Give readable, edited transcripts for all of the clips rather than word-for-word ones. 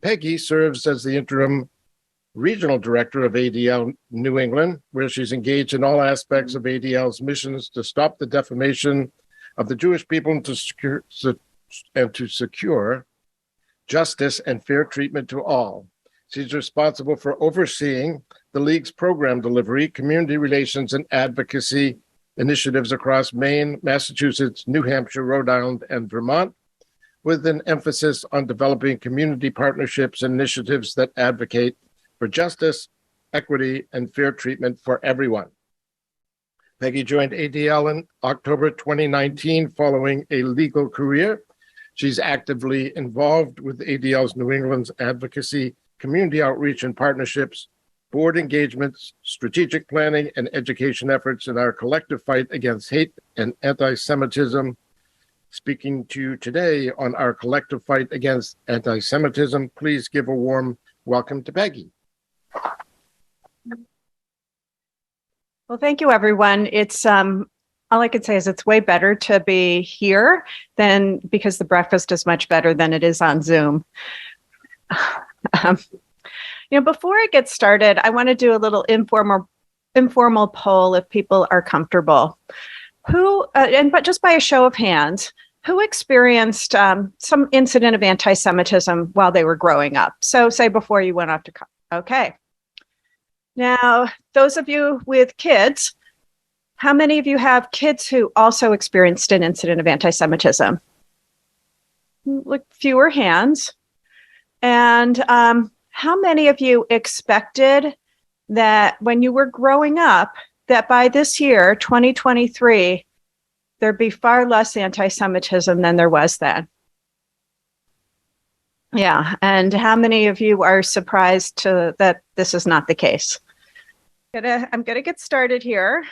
Peggy serves as the interim regional director of ADL New England, where she's engaged in all aspects of ADL's missions to stop the defamation of the Jewish people and to secure justice and fair treatment to all. She's responsible for overseeing the League's program delivery, community relations, and advocacy initiatives across Maine, Massachusetts, New Hampshire, Rhode Island, and Vermont, with an emphasis on developing community partnerships and initiatives that advocate for justice, equity, and fair treatment for everyone. Peggy joined ADL in October 2019 following a legal career. She's actively involved with ADL's New England's advocacy, community outreach and partnerships, board engagements, strategic planning, and education efforts in our collective fight against hate and anti-Semitism. Speaking to you today on our collective fight against anti-Semitism, please give a warm welcome to Peggy. Well, thank you, everyone. It's all I could say is it's way better to be here than because the breakfast is much better than it is on Zoom. Before I get started, I want to do a little informal poll if people are comfortable. But just by a show of hands, who experienced some incident of anti-Semitism while they were growing up? So say before you went off to college. Okay. Now, those of you with kids, how many of you have kids who also experienced an incident of anti-Semitism? Look, fewer hands. And how many of you expected that when you were growing up, that by this year, 2023, there'd be far less anti-Semitism than there was then? Yeah, and how many of you are surprised that this is not the case? I'm going to get started here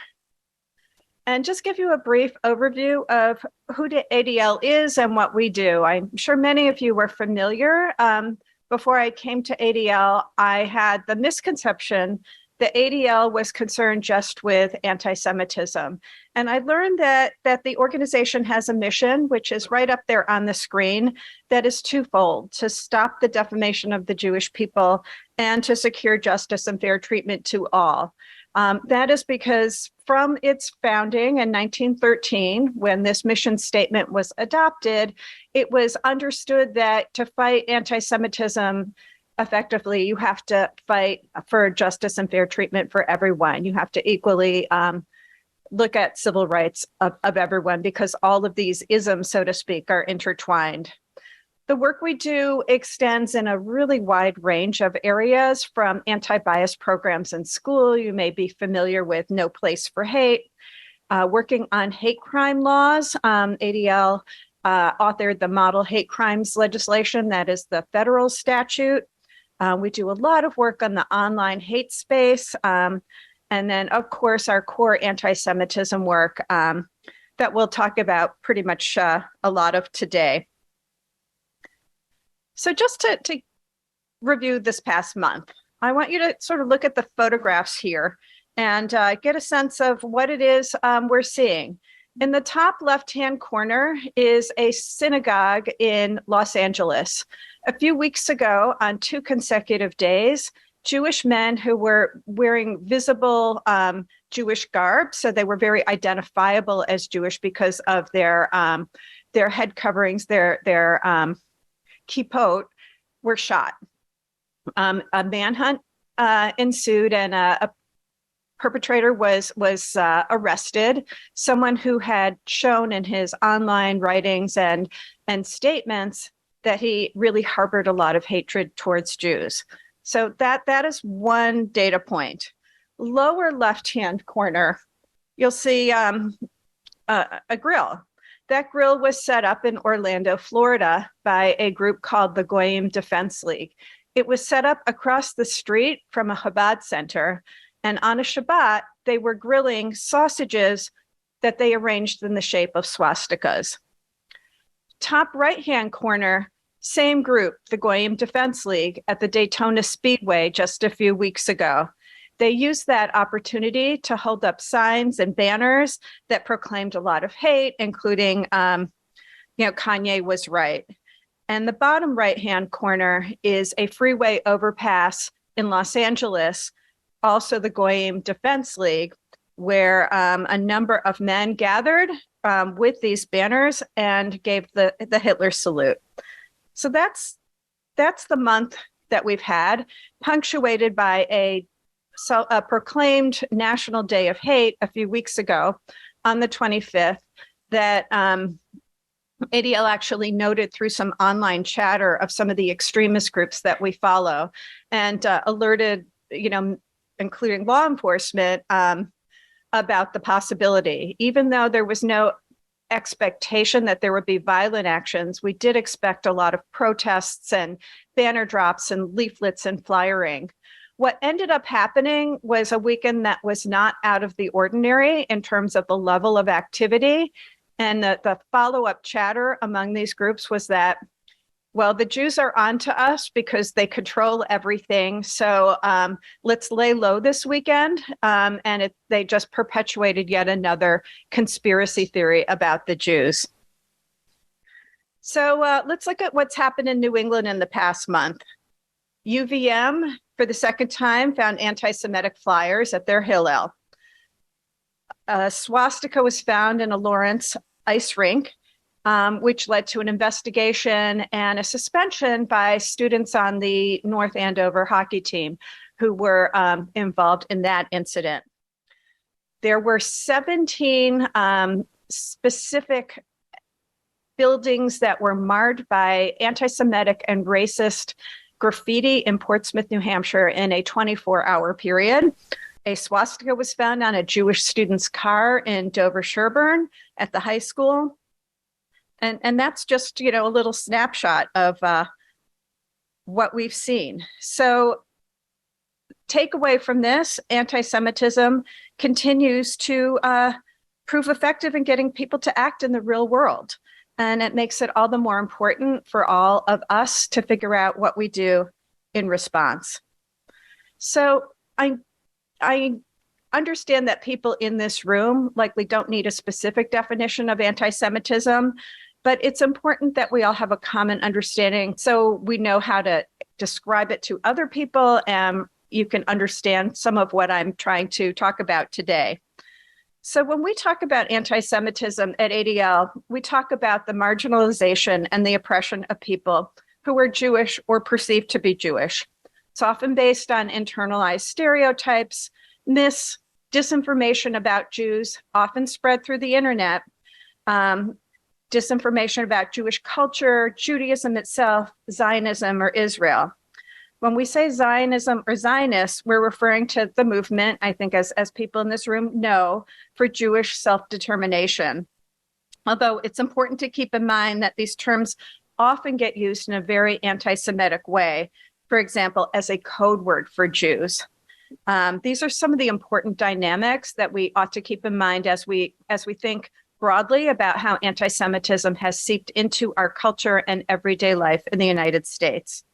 and just give you a brief overview of who ADL is and what we do. I'm sure many of you were familiar. Before I came to ADL, I had the misconception that ADL was concerned just with anti-Semitism. And I learned that the organization has a mission, which is right up there on the screen, that is twofold: to stop the defamation of the Jewish people and to secure justice and fair treatment to all. That is because from its founding in 1913, when this mission statement was adopted, it was understood that to fight anti-Semitism effectively, you have to fight for justice and fair treatment for everyone. You have to equally look at civil rights of everyone, because all of these isms, so to speak, are intertwined. The work we do extends in a really wide range of areas, from anti-bias programs in school. You may be familiar with No Place for Hate, working on hate crime laws. ADL authored the model hate crimes legislation, that is the federal statute. We do a lot of work on the online hate space. And then, of course, our core anti-Semitism work that we'll talk about pretty much a lot of today. So just to review this past month, I want you to sort of look at the photographs here and get a sense of what it is we're seeing. In the top left-hand corner is a synagogue in Los Angeles. A few weeks ago, on 2 consecutive days, Jewish men who were wearing visible Jewish garb, so they were very identifiable as Jewish because of their head coverings, their kippot, were shot. A manhunt ensued, and a perpetrator was arrested. Someone who had shown in his online writings and statements that he really harbored a lot of hatred towards Jews. So that is one data point. Lower left-hand corner, you'll see a grill. That grill was set up in Orlando, Florida, by a group called the Goyim Defense League. It was set up across the street from a Chabad center, and on a Shabbat, they were grilling sausages that they arranged in the shape of swastikas. Top right-hand corner, same group, the Goyim Defense League, at the Daytona Speedway just a few weeks ago. They used that opportunity to hold up signs and banners that proclaimed a lot of hate, including, Kanye was right. And the bottom right-hand corner is a freeway overpass in Los Angeles, also the Goyim Defense League, where a number of men gathered with these banners and gave the Hitler salute. So that's the month that we've had, punctuated by a proclaimed National Day of Hate a few weeks ago on the 25th that ADL actually noted through some online chatter of some of the extremist groups that we follow and alerted, including law enforcement, about the possibility. Even though there was no expectation that there would be violent actions, we did expect a lot of protests and banner drops and leaflets and flyering. What ended up happening was a weekend that was not out of the ordinary in terms of the level of activity. And the follow-up chatter among these groups was that, well, the Jews are onto us because they control everything. So let's lay low this weekend. They just perpetuated yet another conspiracy theory about the Jews. So let's look at what's happened in New England in the past month. UVM, for the second time, found anti-Semitic flyers at their Hillel. A swastika was found in a Lawrence ice rink, which led to an investigation and a suspension by students on the North Andover hockey team who were involved in that incident. There were 17 specific buildings that were marred by anti-Semitic and racist graffiti in Portsmouth, New Hampshire in a 24-hour period. A swastika was found on a Jewish student's car in Dover Sherburne at the high school. And that's just, a little snapshot of what we've seen. So takeaway from this, anti-Semitism continues to prove effective in getting people to act in the real world. And it makes it all the more important for all of us to figure out what we do in response. So I understand that people in this room likely don't need a specific definition of anti-Semitism, but it's important that we all have a common understanding so we know how to describe it to other people and you can understand some of what I'm trying to talk about today. So when we talk about anti-Semitism at ADL, we talk about the marginalization and the oppression of people who are Jewish or perceived to be Jewish. It's often based on internalized stereotypes, myths, disinformation about Jews, often spread through the internet, disinformation about Jewish culture, Judaism itself, Zionism, or Israel. When we say Zionism or Zionists, we're referring to the movement, I think as people in this room know, for Jewish self-determination. Although it's important to keep in mind that these terms often get used in a very anti-Semitic way, for example, as a code word for Jews. These are some of the important dynamics that we ought to keep in mind as we think broadly about how anti-Semitism has seeped into our culture and everyday life in the United States.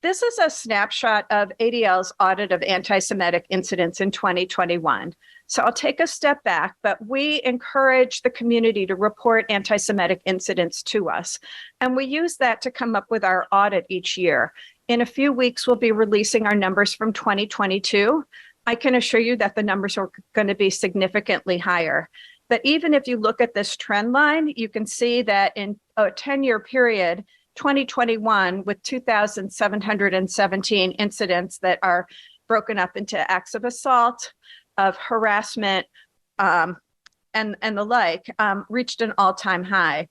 This is a snapshot of ADL's audit of anti-Semitic incidents in 2021. So I'll take a step back, but we encourage the community to report anti-Semitic incidents to us. And we use that to come up with our audit each year. In a few weeks, we'll be releasing our numbers from 2022. I can assure you that the numbers are going to be significantly higher. But even if you look at this trend line, you can see that in a 10-year period, 2021 with 2,717 incidents that are broken up into acts of assault, of harassment, and the like, reached an all-time high.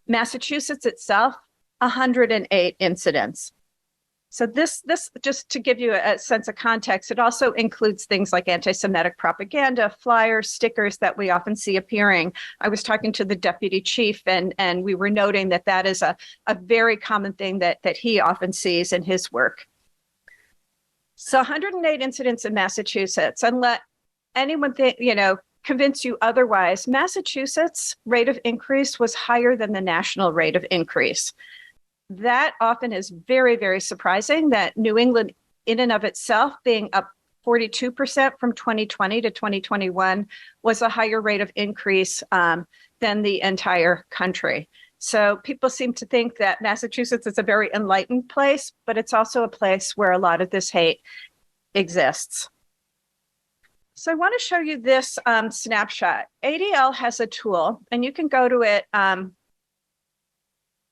Massachusetts itself, 108 incidents. So this just to give you a sense of context, it also includes things like anti-Semitic propaganda, flyers, stickers that we often see appearing. I was talking to the deputy chief and we were noting that that is a very common thing that he often sees in his work. So 108 incidents in Massachusetts, and let anyone convince you otherwise. Massachusetts' rate of increase was higher than the national rate of increase. That often is very, very surprising that New England in and of itself being up 42% from 2020 to 2021 was a higher rate of increase than the entire country. So people seem to think that Massachusetts is a very enlightened place, but it's also a place where a lot of this hate exists. So I want to show you this snapshot. ADL has a tool, and you can go to it on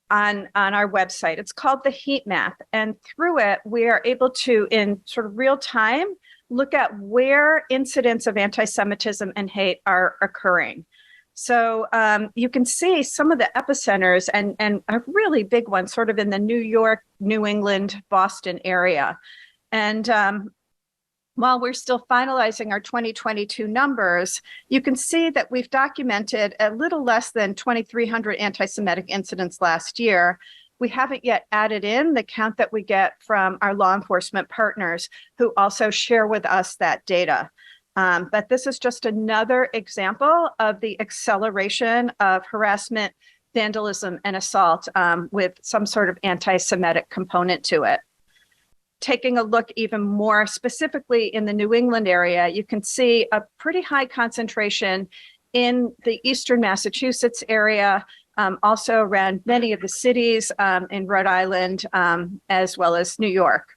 our website. It's called the heat map. And through it, we are able to, in sort of real time, look at where incidents of anti-Semitism and hate are occurring. So you can see some of the epicenters and a really big one sort of in the New York, New England, Boston area. And while we're still finalizing our 2022 numbers, you can see that we've documented a little less than 2,300 anti-Semitic incidents last year. We haven't yet added in the count that we get from our law enforcement partners who also share with us that data. But this is just another example of the acceleration of harassment, vandalism, and assault with some sort of anti-Semitic component to it. Taking a look even more specifically in the New England area, you can see a pretty high concentration in the eastern Massachusetts area, also around many of the cities in Rhode Island, as well as New York.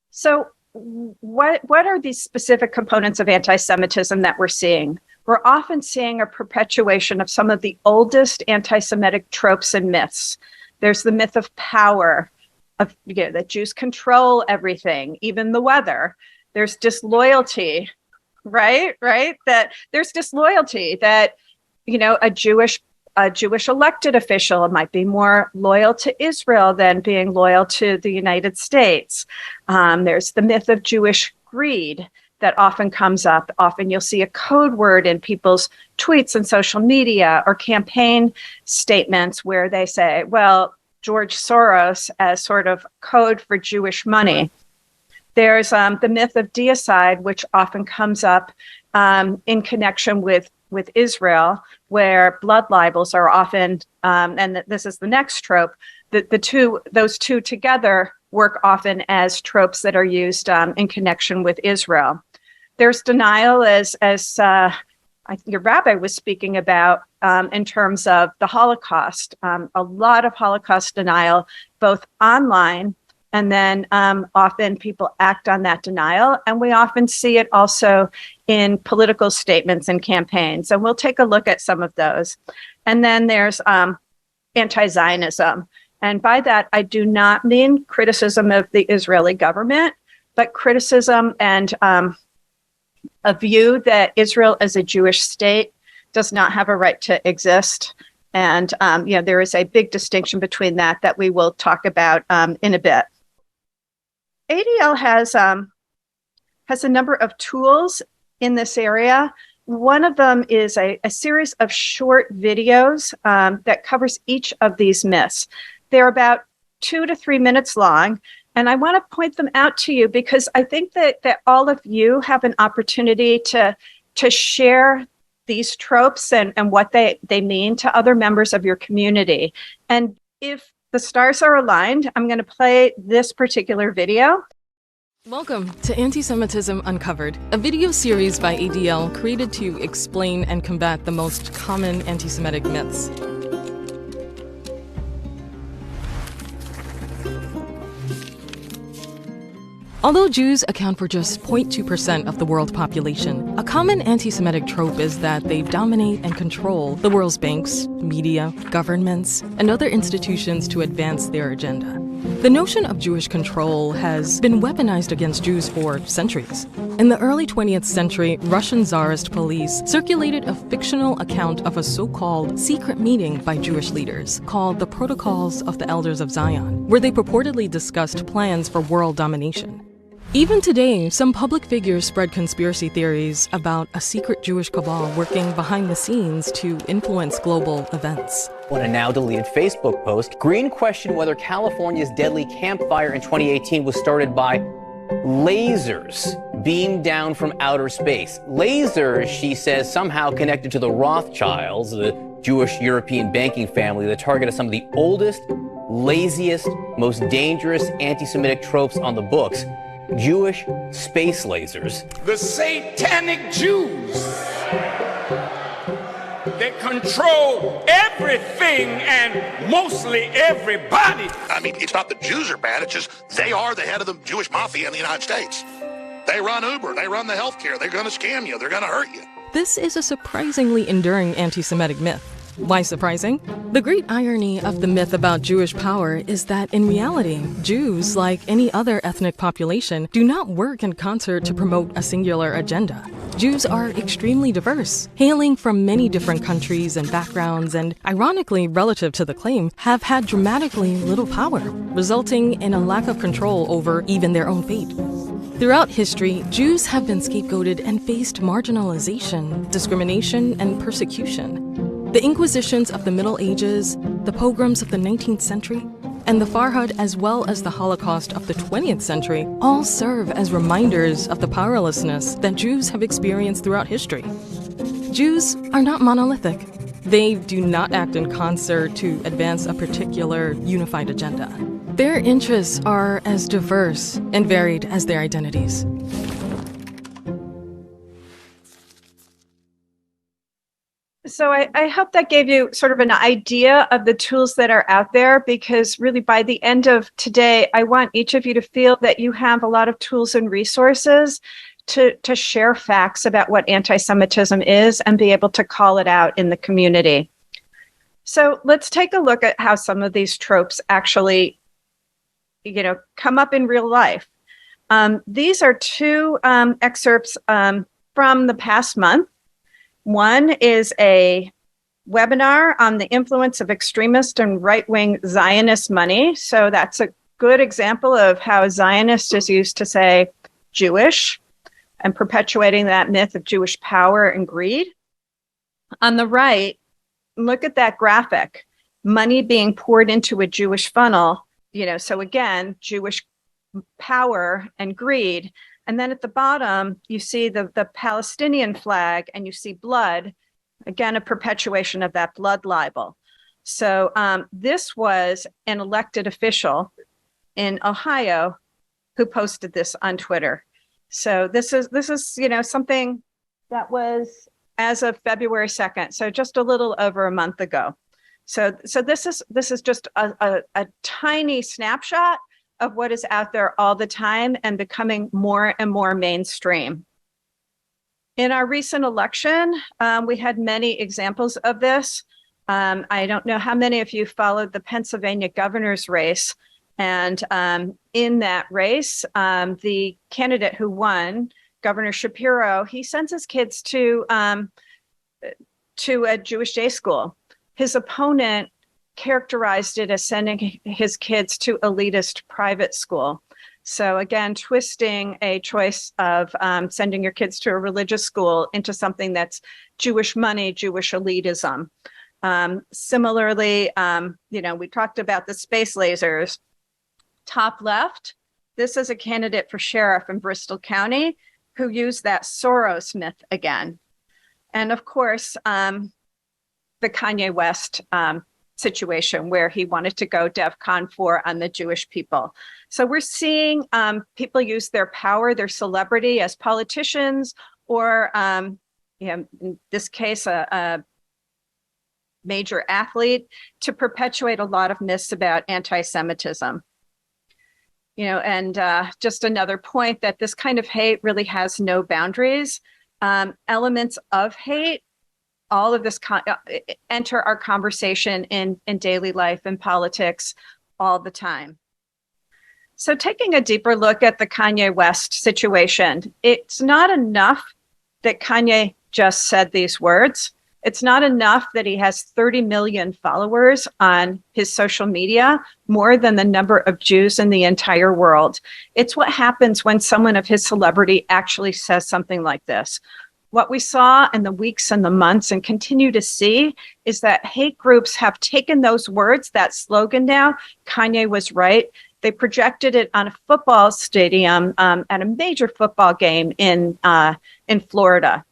So what are these specific components of anti-Semitism that we're seeing? We're often seeing a perpetuation of some of the oldest anti-Semitic tropes and myths. There's the myth of power, that Jews control everything, even the weather. There's disloyalty, right? That there's disloyalty that, a Jewish elected official might be more loyal to Israel than being loyal to the United States. There's the myth of Jewish greed that often comes up. Often you'll see a code word in people's tweets and social media or campaign statements where they say, well, George Soros as sort of code for Jewish money. There's the myth of deicide, which often comes up in connection with Israel, where blood libels are often, and this is the next trope, those two together work often as tropes that are used in connection with Israel. There's denial, as your rabbi was speaking about, in terms of the Holocaust. A lot of Holocaust denial, both online, and then often people act on that denial. And we often see it also in political statements and campaigns. And we'll take a look at some of those. And then there's anti-Zionism. And by that, I do not mean criticism of the Israeli government, but criticism and a view that Israel as a Jewish state does not have a right to exist. And there is a big distinction between that we will talk about in a bit. ADL has a number of tools in this area. One of them is a series of short videos that covers each of these myths. They're about 2 to 3 minutes long. And I want to point them out to you because I think that all of you have an opportunity to share these tropes and what they mean to other members of your community. And if the stars are aligned, I'm going to play this particular video. Welcome to Anti-Semitism Uncovered, a video series by ADL created to explain and combat the most common anti-Semitic myths. Although Jews account for just 0.2% of the world population, a common anti-Semitic trope is that they dominate and control the world's banks, media, governments, and other institutions to advance their agenda. The notion of Jewish control has been weaponized against Jews for centuries. In the early 20th century, Russian Tsarist police circulated a fictional account of a so-called secret meeting by Jewish leaders called the Protocols of the Elders of Zion, where they purportedly discussed plans for world domination. Even today, some public figures spread conspiracy theories about a secret Jewish cabal working behind the scenes to influence global events. On a now-deleted Facebook post, Green questioned whether California's deadly campfire in 2018 was started by lasers beamed down from outer space. Lasers, she says, somehow connected to the Rothschilds, the Jewish European banking family, the target of some of the oldest, laziest, most dangerous anti-Semitic tropes on the books. Jewish space lasers. The satanic Jews, they control everything and mostly everybody. I mean, it's not the Jews are bad. It's just they are the head of the Jewish mafia in the United States. They run Uber. They run the healthcare. They're going to scam you. They're going to hurt you. This is a surprisingly enduring anti-Semitic myth. Why surprising? The great irony of the myth about Jewish power is that in reality, Jews, like any other ethnic population, do not work in concert to promote a singular agenda. Jews are extremely diverse, hailing from many different countries and backgrounds, and ironically, relative to the claim, have had dramatically little power, resulting in a lack of control over even their own fate. Throughout history, Jews have been scapegoated and faced marginalization, discrimination, and persecution. The Inquisitions of the Middle Ages, the pogroms of the 19th century, and the Farhud as well as the Holocaust of the 20th century all serve as reminders of the powerlessness that Jews have experienced throughout history. Jews are not monolithic. They do not act in concert to advance a particular unified agenda. Their interests are as diverse and varied as their identities. So I hope that gave you sort of an idea of the tools that are out there, because really by the end of today, I want each of you to feel that you have a lot of tools and resources to share facts about what anti-Semitism is and be able to call it out in the community. So let's take a look at how some of these tropes actually, come up in real life. These are two excerpts from the past month. One is a webinar on the influence of extremist and right-wing Zionist money. So that's a good example of how Zionist is used to say Jewish and perpetuating that myth of Jewish power and greed. On the right, look at that graphic, money being poured into a Jewish funnel, so again, Jewish power and greed. And then at the bottom, you see the Palestinian flag and you see blood, again, a perpetuation of that blood libel. So this was an elected official in Ohio who posted this on Twitter. So this is something that was as of February 2nd, so just a little over a month ago. So this is just a tiny snapshot of what is out there all the time and becoming more and more mainstream. In our recent election, we had many examples of this. I don't know how many of you followed the Pennsylvania governor's race. And in that race, the candidate who won, Governor Shapiro, he sends his kids to a Jewish day school. His opponent characterized it as sending his kids to elitist private school. So again, twisting a choice of sending your kids to a religious school into something that's Jewish money, Jewish elitism. Similarly, we talked about the space lasers. Top left, this is a candidate for sheriff in Bristol County who used that Soros myth again. And of course, the Kanye West situation where he wanted to go DEFCON 4 on the Jewish people. So we're seeing people use their power, their celebrity as politicians, or in this case, a major athlete, to perpetuate a lot of myths about anti-Semitism. And just another point that this kind of hate really has no boundaries. Elements of hate, all of this enter our conversation in daily life and politics all the time. So taking a deeper look at the Kanye West situation, it's not enough that Kanye just said these words. It's not enough that he has 30 million followers on his social media, more than the number of Jews in the entire world. It's what happens when someone of his celebrity actually says something like this. What we saw in the weeks and the months and continue to see is that hate groups have taken those words, that slogan now, Kanye was right. They projected it on a football stadium at a major football game in Florida.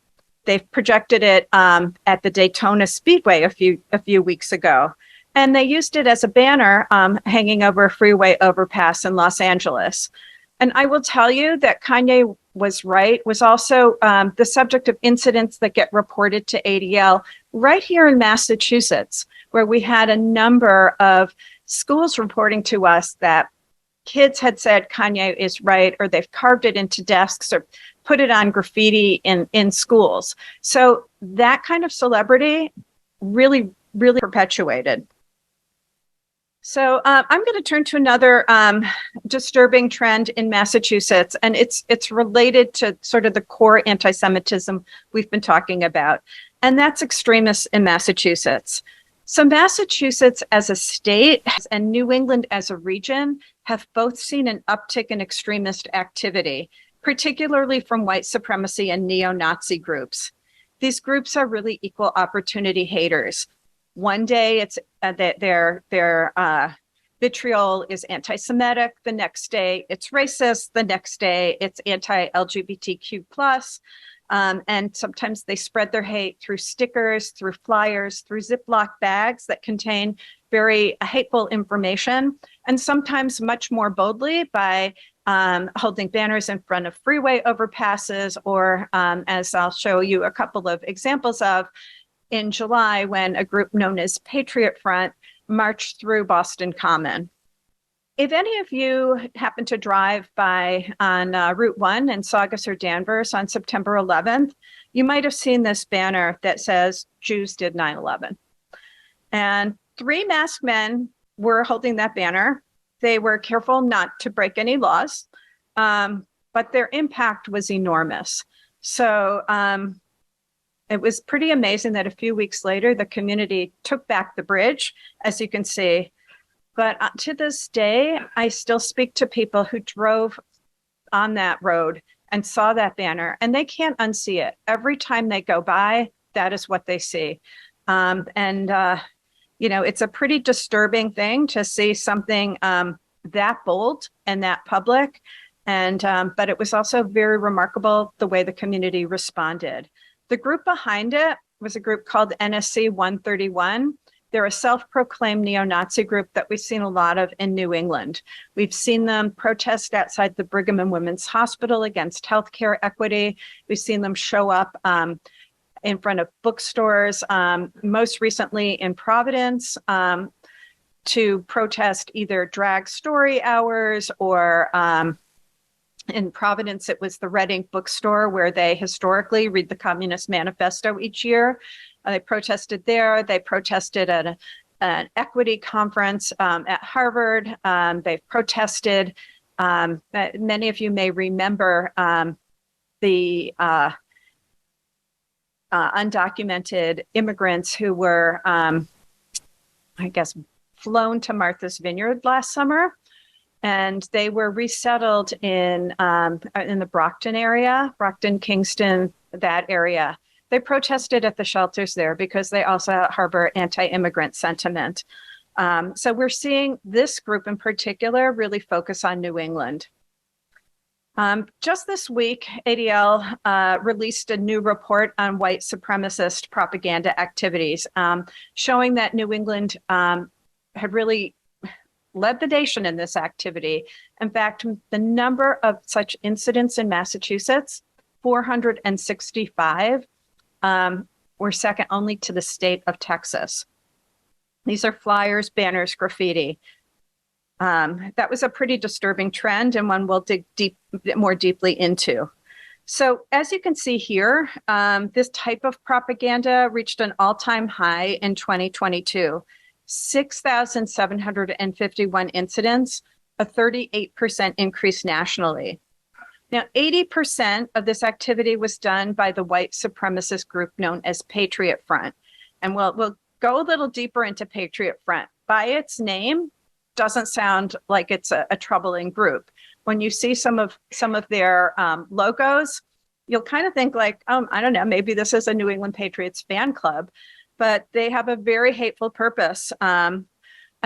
They've projected it at the Daytona Speedway a few weeks ago. And they used it as a banner hanging over a freeway overpass in Los Angeles. And I will tell you that Kanye was right, was also the subject of incidents that get reported to ADL right here in Massachusetts, where we had a number of schools reporting to us that kids had said Kanye is right, or they've carved it into desks or put it on graffiti in schools. So that kind of celebrity really, really perpetuated. So I'm going to turn to another disturbing trend in Massachusetts, and it's related to sort of the core anti-Semitism we've been talking about, and that's extremists in Massachusetts. So Massachusetts as a state and New England as a region have both seen an uptick in extremist activity, particularly from white supremacy and neo-Nazi groups. These groups are really equal opportunity haters. One day it's that their vitriol is anti-Semitic. The next day it's racist. The next day it's anti-LGBTQ plus. And sometimes they spread their hate through stickers, through flyers, through Ziploc bags that contain very hateful information, and sometimes much more boldly by holding banners in front of freeway overpasses, or as I'll show you a couple of examples of, in July when a group known as Patriot Front marched through Boston Common. If any of you happen to drive by on Route 1 in Saugus or Danvers on September 11th, you might have seen this banner that says, "Jews did 9/11." And 3 masked men were holding that banner. They were careful not to break any laws, but their impact was enormous. So it was pretty amazing that a few weeks later, the community took back the bridge, as you can see. But to this day, I still speak to people who drove on that road and saw that banner, and they can't unsee it. Every time they go by, that is what they see. You know, it's a pretty disturbing thing to see something that bold and that public. But it was also very remarkable the way the community responded. The group behind it was a group called NSC 131. They're a self-proclaimed neo-Nazi group that we've seen a lot of in New England. We've seen them protest outside the Brigham and Women's Hospital against healthcare equity. We've seen them show up in front of bookstores, most recently in Providence, to protest either drag story hours, or in Providence, it was the Red Ink bookstore where they historically read the Communist Manifesto each year. They protested there. They protested at an equity conference at Harvard. They've protested. Many of you may remember the undocumented immigrants who were, I guess, flown to Martha's Vineyard last summer. And they were resettled in the Brockton area, Brockton, Kingston, that area. They protested at the shelters there because they also harbor anti-immigrant sentiment. So we're seeing this group in particular really focus on New England. Just this week, ADL released a new report on white supremacist propaganda activities, showing that New England had really led the nation in this activity. In fact, the number of such incidents in Massachusetts, 465, were second only to the state of Texas. These are flyers, banners, graffiti. That was a pretty disturbing trend, and one we'll dig more deeply into. So as you can see here, this type of propaganda reached an all-time high in 2022. 6,751 incidents, a 38% increase nationally. Now, 80% of this activity was done by the white supremacist group known as Patriot Front. And we'll go a little deeper into Patriot Front. By its name, doesn't sound like it's a troubling group. When you see some of their logos, you'll kind of think like, I don't know, maybe this is a New England Patriots fan club. But they have a very hateful purpose. A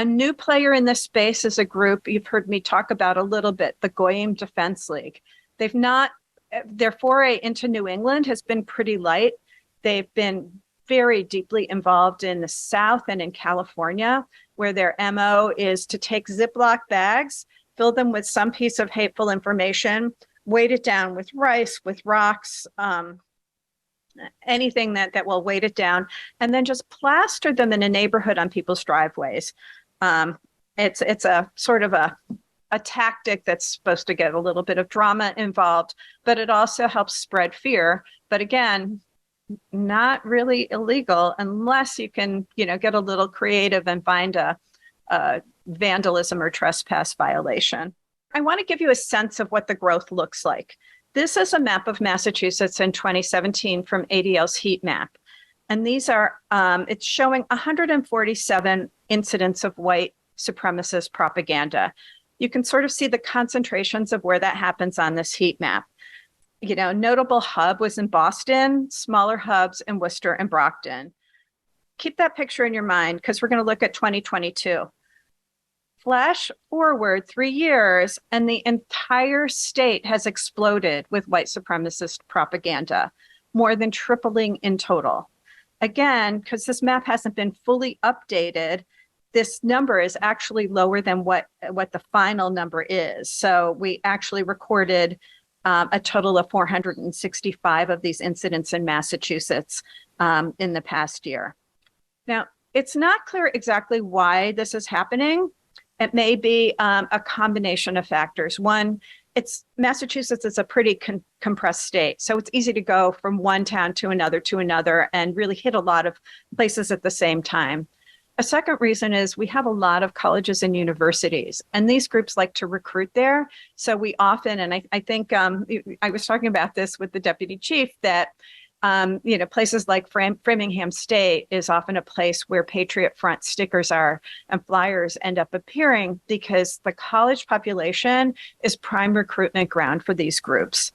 new player in this space is a group you've heard me talk about a little bit, the Goyim Defense League. Their foray into New England has been pretty light. They've been very deeply involved in the South and in California, where their MO is to take Ziploc bags, fill them with some piece of hateful information, weight it down with rice, with rocks, anything that will weight it down, and then just plaster them in a neighborhood on people's driveways. It's a sort of a tactic that's supposed to get a little bit of drama involved, but it also helps spread fear. But again, not really illegal unless you can, get a little creative and find a vandalism or trespass violation. I want to give you a sense of what the growth looks like. This is a map of Massachusetts in 2017 from ADL's heat map. And these are, it's showing 147 incidents of white supremacist propaganda. You can sort of see the concentrations of where that happens on this heat map. Notable hub was in Boston, smaller hubs in Worcester and Brockton. Keep that picture in your mind because we're going to look at 2022. Flash forward 3 years, and the entire state has exploded with white supremacist propaganda, more than tripling in total. Again, because this map hasn't been fully updated, this number is actually lower than what the final number is. So we actually recorded a total of 465 of these incidents in Massachusetts in the past year. Now, it's not clear exactly why this is happening. It may be a combination of factors. One, Massachusetts is a pretty compressed state, so it's easy to go from one town to another and really hit a lot of places at the same time. A second reason is we have a lot of colleges and universities, and these groups like to recruit there. So we often, and I think I was talking about this with the deputy chief, that places like Framingham State is often a place where Patriot Front stickers are and flyers end up appearing because the college population is prime recruitment ground for these groups.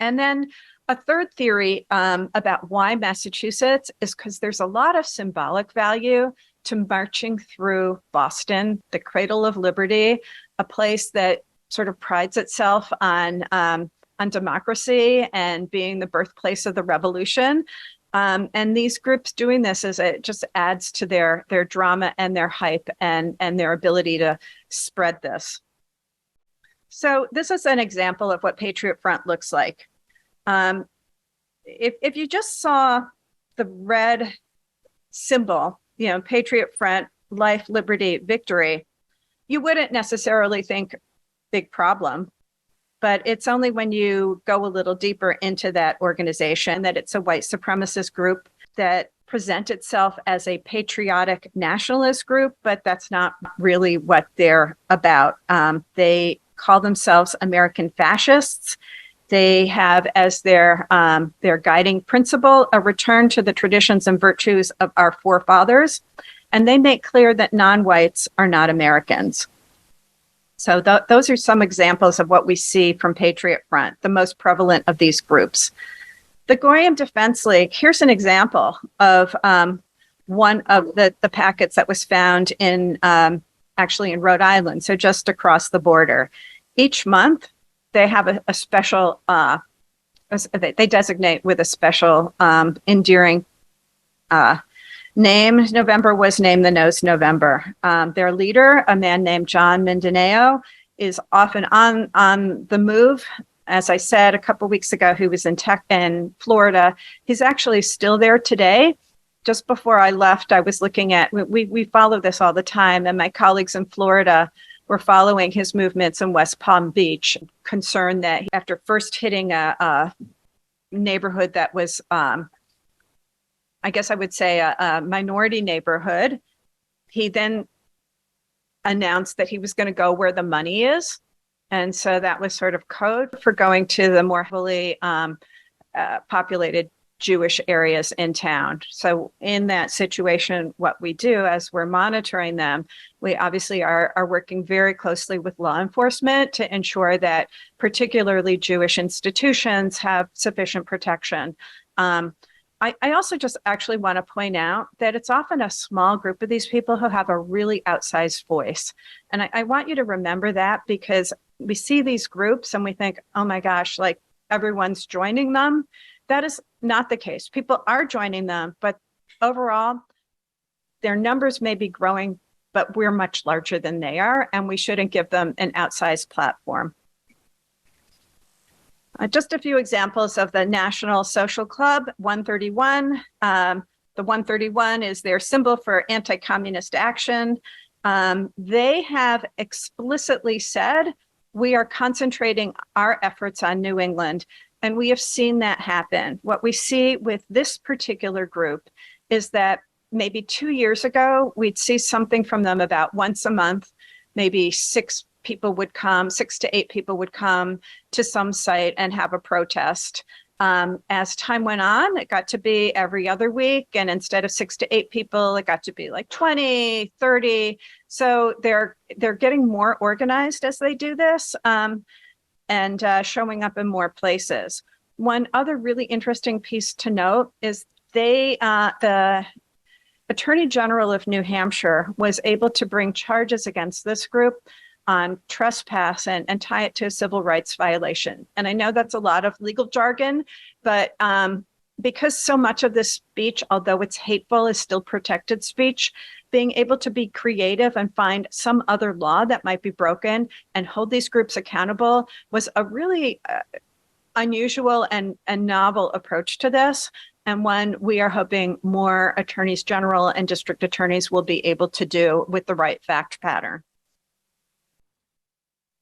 And then a third theory about why Massachusetts is because there's a lot of symbolic value to marching through Boston, the cradle of liberty, a place that sort of prides itself on democracy and being the birthplace of the revolution. And these groups doing this it just adds to their drama and their hype and their ability to spread this. So this is an example of what Patriot Front looks like. If you just saw the red symbol, Patriot Front, life, liberty, victory, you wouldn't necessarily think big problem. But it's only when you go a little deeper into that organization that it's a white supremacist group that present itself as a patriotic nationalist group, but that's not really what they're about. They call themselves American fascists. They have as their guiding principle a return to the traditions and virtues of our forefathers, and they make clear that non-whites are not Americans. So those are some examples of what we see from Patriot Front, the most prevalent of these groups. The Goyim Defense League, here's an example of one of the packets that was found in actually in Rhode Island, so just across the border. Each month, they have a special, they designate with a special endearing name. November was named the Nose November. Their leader, a man named John Mindanao, is often on the move. As I said a couple of weeks ago, he was in Florida. He's actually still there today. Just before I left, I was looking at, we follow this all the time, and my colleagues in Florida were following his movements in West Palm Beach, concerned that after first hitting a neighborhood that was, I guess I would say a minority neighborhood, he then announced that he was going to go where the money is. And so that was sort of code for going to the more heavily populated Jewish areas in town. So in that situation, what we do as we're monitoring them, we obviously are working very closely with law enforcement to ensure that particularly Jewish institutions have sufficient protection. I also just actually want to point out that it's often a small group of these people who have a really outsized voice. And I want you to remember that, because we see these groups and we think, oh my gosh, like everyone's joining them. That is not the case. People are joining them, but overall, their numbers may be growing, but we're much larger than they are, and we shouldn't give them an outsized platform. Just a few examples of the National Social Club 131. The 131 is their symbol for anti-communist action. They have explicitly said, we are concentrating our efforts on New England, and we have seen that happen. What we see with this particular group is that maybe 2 years ago, we'd see something from them about once a month, maybe 6 to 8 people would come to some site and have a protest. As time went on, it got to be every other week. And instead of 6 to 8 people, it got to be like 20, 30. So they're getting more organized as they do this, and showing up in more places. One other really interesting piece to note is the Attorney General of New Hampshire was able to bring charges against this group on trespass and tie it to a civil rights violation. And I know that's a lot of legal jargon, but because so much of this speech, although it's hateful, is still protected speech, being able to be creative and find some other law that might be broken and hold these groups accountable was a really unusual and novel approach to this, and one we are hoping more attorneys general and district attorneys will be able to do with the right fact pattern.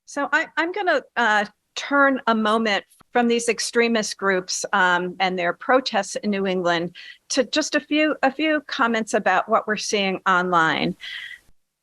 So I'm going to turn a moment from these extremist groups and their protests in New England to just a few comments about what we're seeing online.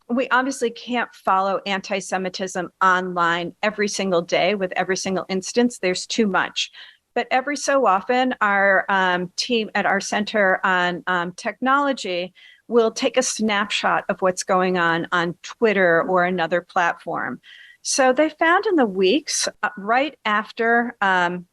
We obviously can't follow anti-Semitism online every single day with every single instance. There's too much. But every so often, our team at our Center on Technology will take a snapshot of what's going on Twitter or another platform. So they found in the weeks right after Elon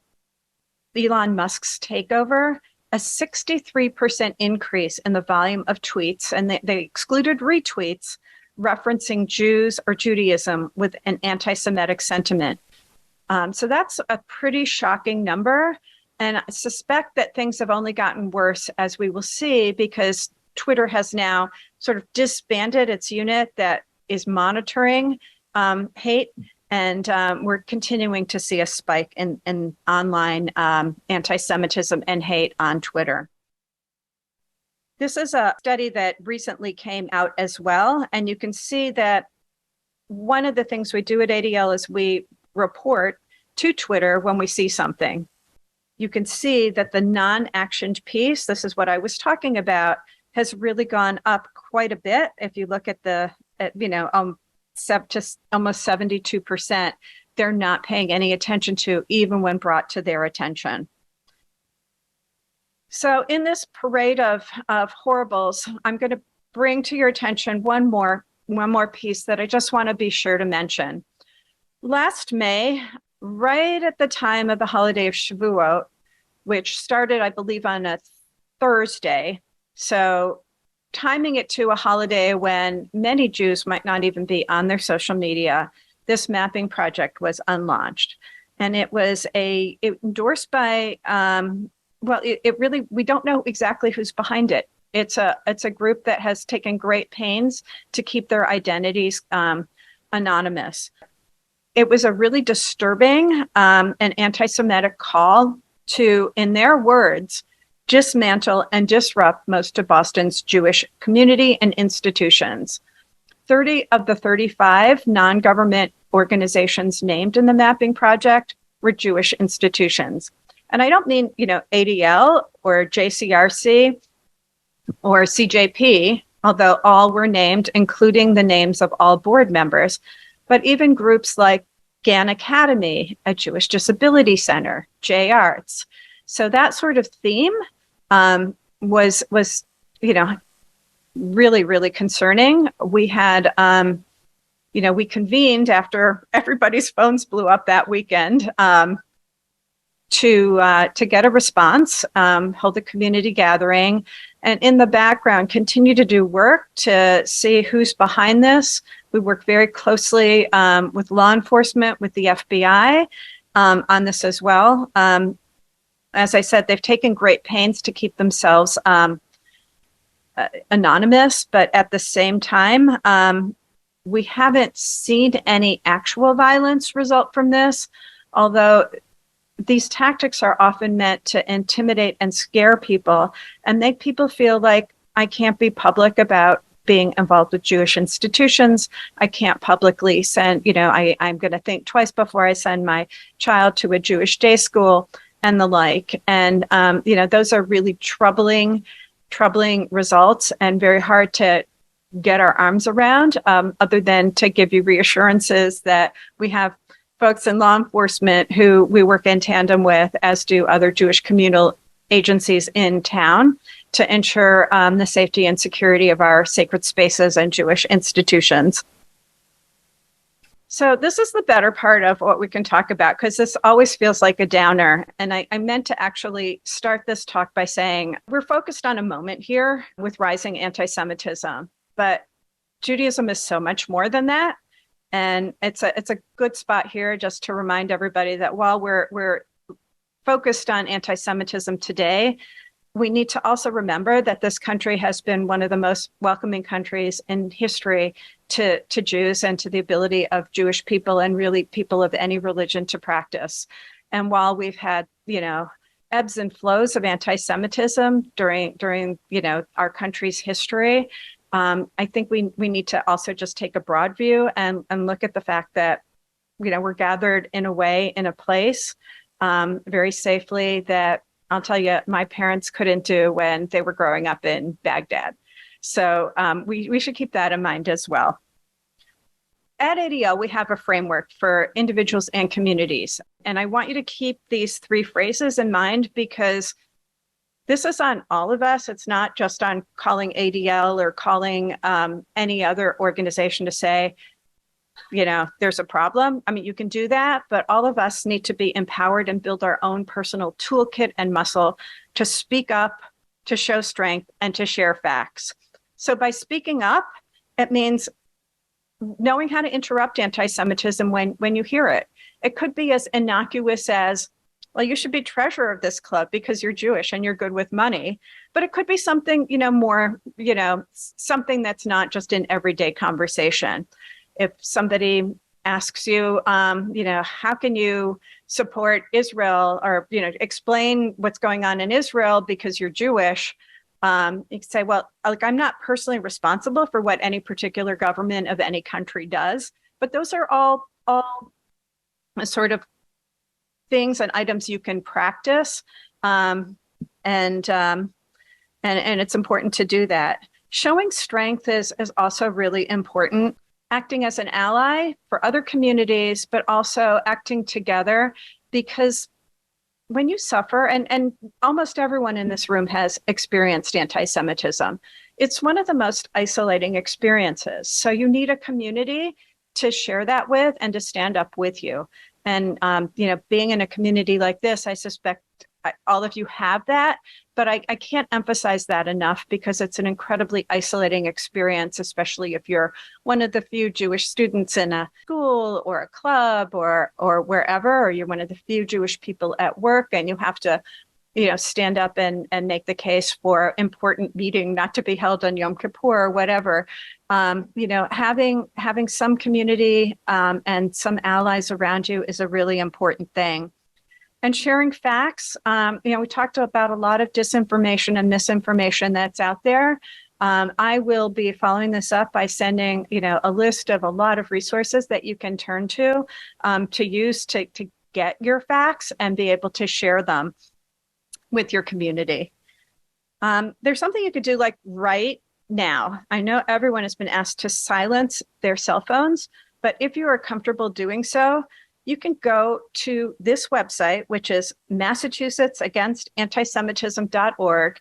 Musk's takeover, a 63% increase in the volume of tweets, and they excluded retweets referencing Jews or Judaism with an anti-Semitic sentiment. So that's a pretty shocking number. And I suspect that things have only gotten worse, as we will see, because Twitter has now sort of disbanded its unit that is monitoring hate, and we're continuing to see a spike in online anti-Semitism and hate on Twitter. This is a study that recently came out as well, and you can see that one of the things we do at ADL is we report to Twitter when we see something. You can see that the non-actioned piece, this is what I was talking about, has really gone up quite a bit. If you look at to almost 72%, they're not paying any attention to, even when brought to their attention. So in this parade of horribles, I'm going to bring to your attention one more piece that I just want to be sure to mention. Last May, right at the time of the holiday of Shavuot, which started, I believe, on a Thursday, so timing it to a holiday when many Jews might not even be on their social media, this mapping project was unlaunched. And it was endorsed by, we don't know exactly who's behind it. It's a group that has taken great pains to keep their identities anonymous. It was a really disturbing and anti-Semitic call to, in their words, dismantle and disrupt most of Boston's Jewish community and institutions. 30 of the 35 non-government organizations named in the mapping project were Jewish institutions. And I don't mean, ADL or JCRC or CJP, although all were named, including the names of all board members, but even groups like Gann Academy, a Jewish Disability Center, J Arts. So that sort of theme was really, really concerning. We had, we convened after everybody's phones blew up that weekend to get a response, hold a community gathering, and in the background continue to do work to see who's behind this. We work very closely with law enforcement, with the FBI on this as well. As I said, they've taken great pains to keep themselves anonymous, but at the same time, we haven't seen any actual violence result from this, although these tactics are often meant to intimidate and scare people and make people feel like I can't be public about being involved with Jewish institutions. I can't publicly send, I'm going to think twice before I send my child to a Jewish day school and the like. And, those are really troubling results and very hard to get our arms around, other than to give you reassurances that we have folks in law enforcement who we work in tandem with, as do other Jewish communal agencies in town, to ensure the safety and security of our sacred spaces and Jewish institutions. So this is the better part of what we can talk about, because this always feels like a downer. And I meant to actually start this talk by saying we're focused on a moment here with rising anti-Semitism, but Judaism is so much more than that. And it's a good spot here just to remind everybody that while we're focused on anti-Semitism today, we need to also remember that this country has been one of the most welcoming countries in history to Jews and to the ability of Jewish people and really people of any religion to practice. And while we've had, ebbs and flows of anti-Semitism during our country's history, I think we need to also just take a broad view and look at the fact that, we're gathered in a place very safely that I'll tell you, my parents couldn't do when they were growing up in Baghdad. So we should keep that in mind as well. At ADL, we have a framework for individuals and communities. And I want you to keep these three phrases in mind, because this is on all of us. It's not just on calling ADL or calling any other organization to say, there's a problem. I mean, you can do that, but all of us need to be empowered and build our own personal toolkit and muscle to speak up, to show strength, and to share facts. So by speaking up, it means knowing how to interrupt anti-Semitism when you hear it. It could be as innocuous as, well, you should be treasurer of this club because you're Jewish and you're good with money. But it could be something, more, something that's not just an everyday conversation. If somebody asks you, how can you support Israel, or, explain what's going on in Israel because you're Jewish, you can say, well, I'm not personally responsible for what any particular government of any country does, but those are all sort of things and items you can practice, and it's important to do that. Showing strength is also really important. Acting as an ally for other communities, but also acting together, because when you suffer, and almost everyone in this room has experienced anti-Semitism, it's one of the most isolating experiences. So you need a community to share that with and to stand up with you. And, being in a community like this, I suspect all of you have that, but I can't emphasize that enough, because it's an incredibly isolating experience, especially if you're one of the few Jewish students in a school or a club or wherever, or you're one of the few Jewish people at work, and you have to, stand up and make the case for important meeting not to be held on Yom Kippur or whatever. Having some community and some allies around you is a really important thing. And sharing facts. We talked about a lot of disinformation and misinformation that's out there. I will be following this up by sending, a list of a lot of resources that you can turn to use to get your facts and be able to share them with your community. There's something you could do like right now. I know everyone has been asked to silence their cell phones, but if you are comfortable doing so, you can go to this website, which is MassachusettsAgainstAntisemitism.org,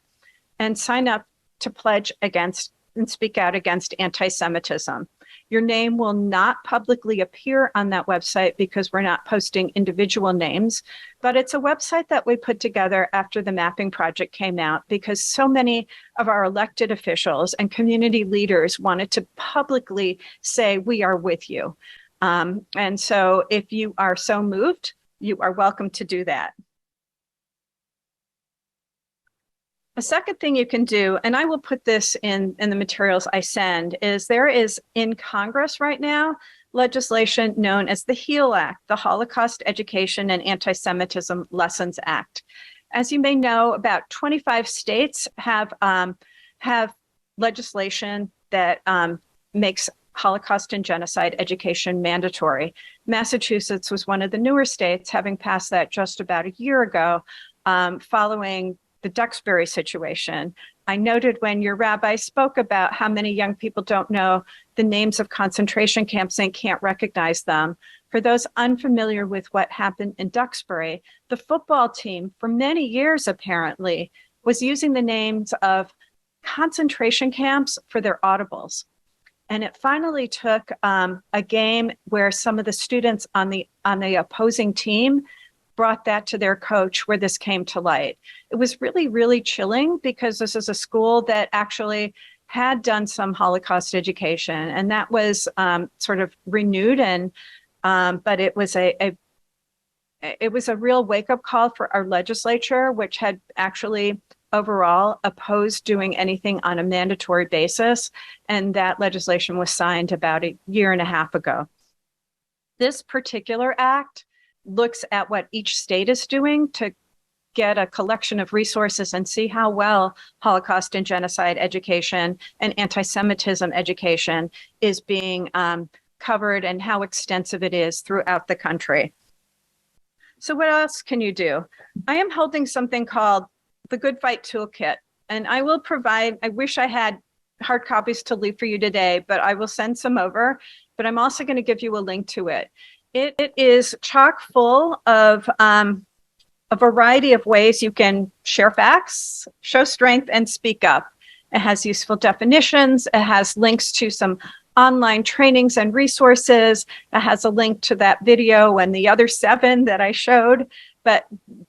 and sign up to pledge against and speak out against anti-Semitism. Your name will not publicly appear on that website because we're not posting individual names, but it's a website that we put together after the mapping project came out, because so many of our elected officials and community leaders wanted to publicly say, we are with you. And so if you are so moved, you are welcome to do that. A second thing you can do, and I will put this in the materials I send, is there is in Congress right now legislation known as the HEAL Act, the Holocaust Education and Anti-Semitism Lessons Act. As you may know, about 25 states have legislation that makes Holocaust and genocide education mandatory. Massachusetts was one of the newer states, having passed that just about a year ago, following the Duxbury situation. I noted when your rabbi spoke about how many young people don't know the names of concentration camps and can't recognize them. For those unfamiliar with what happened in Duxbury, the football team for many years apparently was using the names of concentration camps for their audibles. And it finally took a game where some of the students on the opposing team brought that to their coach, where this came to light. It was really, really chilling, because this is a school that actually had done some Holocaust education, and that was sort of renewed. And but it was a real wake-up call for our legislature, which had actually overall opposed doing anything on a mandatory basis. And that legislation was signed about a year and a half ago. This particular act looks at what each state is doing to get a collection of resources and see how well Holocaust and genocide education and anti-Semitism education is being covered, and how extensive it is throughout the country. So what else can you do? I am holding something called the Good Fight Toolkit, and I will provide, I wish I had hard copies to leave for you today, but I will send some over, but I'm also going to give you a link to it. It is chock full of a variety of ways you can share facts, show strength, and speak up. It has useful definitions. It has links to some online trainings and resources. It has a link to that video and the other 7 that I showed. But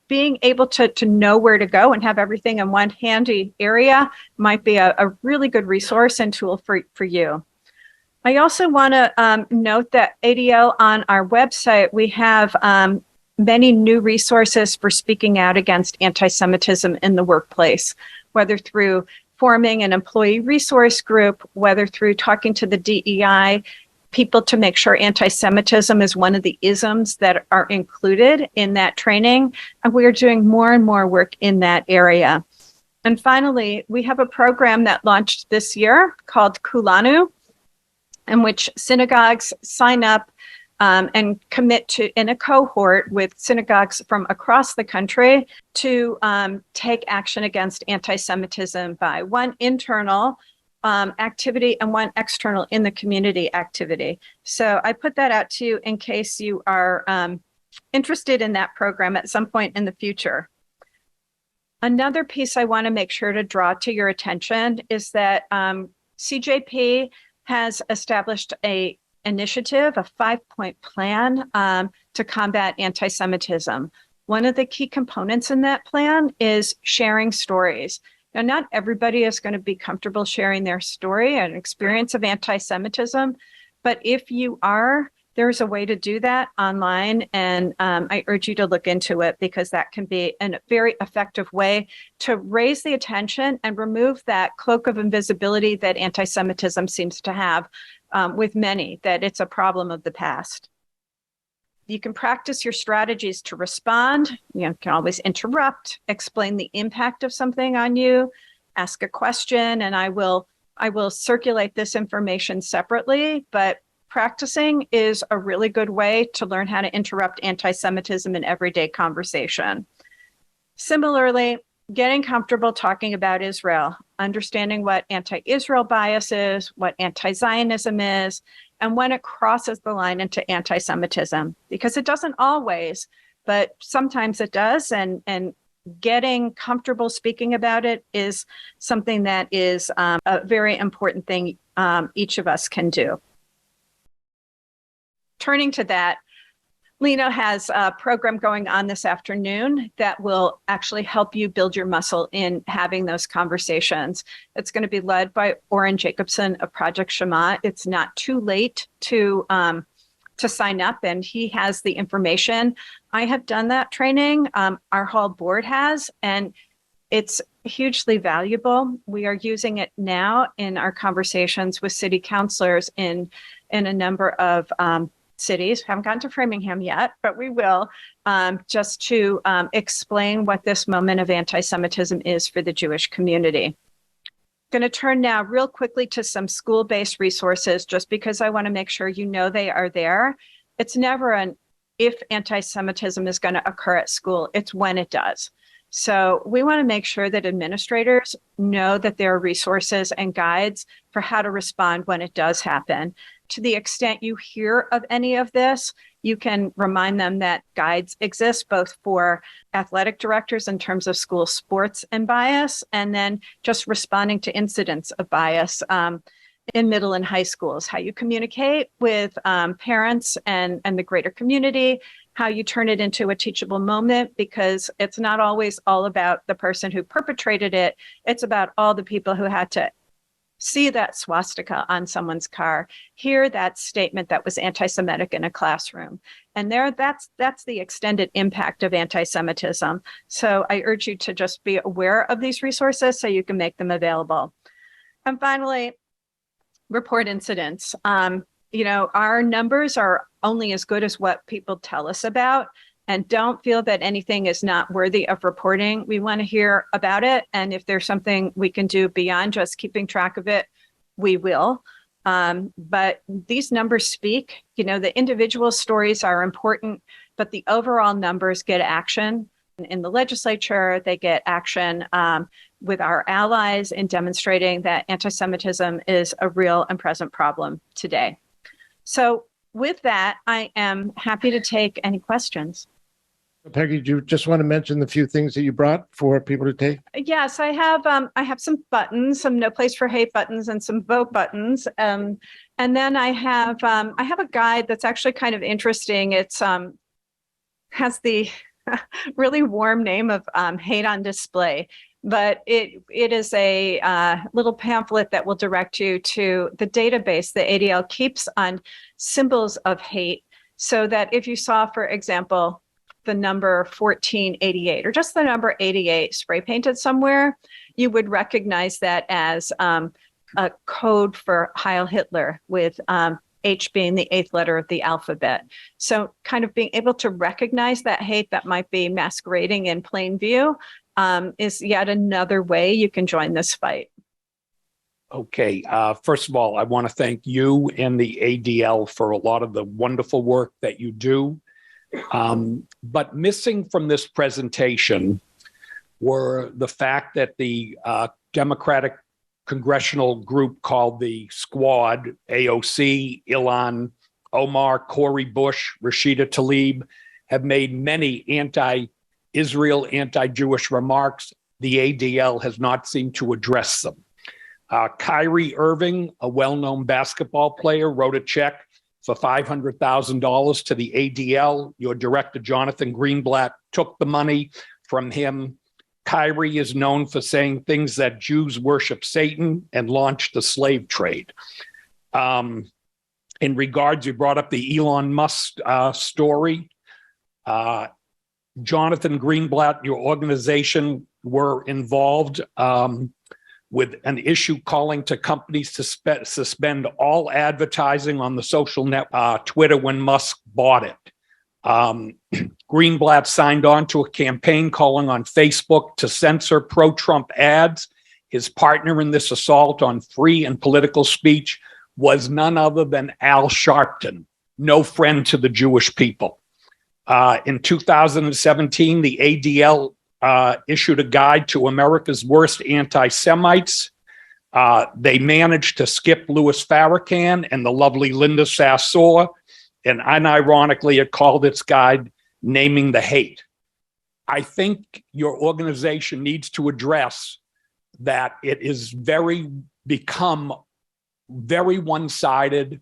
being able to know where to go and have everything in one handy area might be a really good resource and tool for you. I also want to note that ADL on our website, we have many new resources for speaking out against anti-Semitism in the workplace, whether through forming an employee resource group, whether through talking to the DEI people to make sure anti-Semitism is one of the isms that are included in that training. And we are doing more and more work in that area. And finally, we have a program that launched this year called Kulanu, in which synagogues sign up and commit to, in a cohort with synagogues from across the country, to take action against anti-Semitism by one internal activity and one external in the community activity. So I put that out to you in case you are interested in that program at some point in the future. Another piece I want to make sure to draw to your attention is that CJP has established a initiative, a 5-point plan to combat anti-Semitism. One of the key components in that plan is sharing stories. Now, not everybody is going to be comfortable sharing their story and experience of anti-Semitism, but if you are, there's a way to do that online, and I urge you to look into it, because that can be a very effective way to raise the attention and remove that cloak of invisibility that anti-Semitism seems to have with many, that it's a problem of the past. You can practice your strategies to respond. You can always interrupt, explain the impact of something on you, ask a question, and I will circulate this information separately, but practicing is a really good way to learn how to interrupt anti-Semitism in everyday conversation. Similarly, getting comfortable talking about Israel, understanding what anti-Israel bias is, what anti-Zionism is, and when it crosses the line into anti-Semitism, because it doesn't always, but sometimes it does. And getting comfortable speaking about it is something that is a very important thing each of us can do. Turning to that, Lena has a program going on this afternoon that will actually help you build your muscle in having those conversations. It's going to be led by Oren Jacobson of Project Shema. It's not too late to sign up, and he has the information. I have done that training. Our whole board has, and It's hugely valuable. We are using it now in our conversations with city councilors in a number of cities. Haven't gotten to Framingham yet, but we will, just to explain what this moment of anti-Semitism is for the Jewish community. Going to turn now real quickly to some school-based resources, just because I want to make sure you know they are there. It's never an if anti-Semitism is going to occur at school, it's when it does. So we want to make sure that administrators know that there are resources and guides for how to respond when it does happen. To the extent you hear of any of this, you can remind them that guides exist both for athletic directors in terms of school sports and bias, and then just responding to incidents of bias in middle and high schools, how you communicate with parents and the greater community, how you turn it into a teachable moment, because it's not always all about the person who perpetrated it. It's about all the people who had to see that swastika on someone's car, hear that statement that was anti-Semitic in a classroom. And that's the extended impact of anti-Semitism. So I urge you to just be aware of these resources so you can make them available. And finally, report incidents. Our numbers are only as good as what people tell us about, and don't feel that anything is not worthy of reporting. We want to hear about it. And if there's something we can do beyond just keeping track of it, we will. But these numbers speak. The individual stories are important, but the overall numbers get action in the legislature. They get action with our allies in demonstrating that anti-Semitism is a real and present problem today. So with that, I am happy to take any questions. Peggy, do you just want to mention the few things that you brought for people to take? Yes, I have some buttons, some No Place for Hate buttons, and some vote buttons. And then I have a guide that's actually kind of interesting. It's has the really warm name of Hate on Display, but it is a little pamphlet that will direct you to the database that ADL keeps on symbols of hate, so that if you saw, for example, the number 1488 or just the number 88 spray painted somewhere, you would recognize that as a code for Heil Hitler, with H being the 8th letter of the alphabet. So kind of being able to recognize that hate that might be masquerading in plain view is yet another way you can join this fight. Okay. First of all, I want to thank you and the ADL for a lot of the wonderful work that you do. But missing from this presentation were the fact that the Democratic congressional group called the Squad, AOC, Ilhan Omar, Cori Bush, Rashida Tlaib, have made many anti-Israel, anti-Jewish remarks. The ADL has not seemed to address them. Kyrie Irving, a well-known basketball player, wrote a check for $500,000 to the ADL. Your director, Jonathan Greenblatt, took the money from him. Kyrie is known for saying things that Jews worship Satan and launched the slave trade. In regards, you brought up the Elon Musk story. Jonathan Greenblatt, your organization, were involved with an issue calling to companies to suspend all advertising on the social net, Twitter, when Musk bought it. Greenblatt signed on to a campaign calling on Facebook to censor pro-Trump ads. His partner in this assault on free and political speech was none other than Al Sharpton, no friend to the Jewish people. In 2017, the ADL issued a guide to America's worst anti-Semites. They managed to skip Louis Farrakhan and the lovely Linda Sarsour, and unironically, it called its guide Naming the Hate. I think your organization needs to address that it is become very one-sided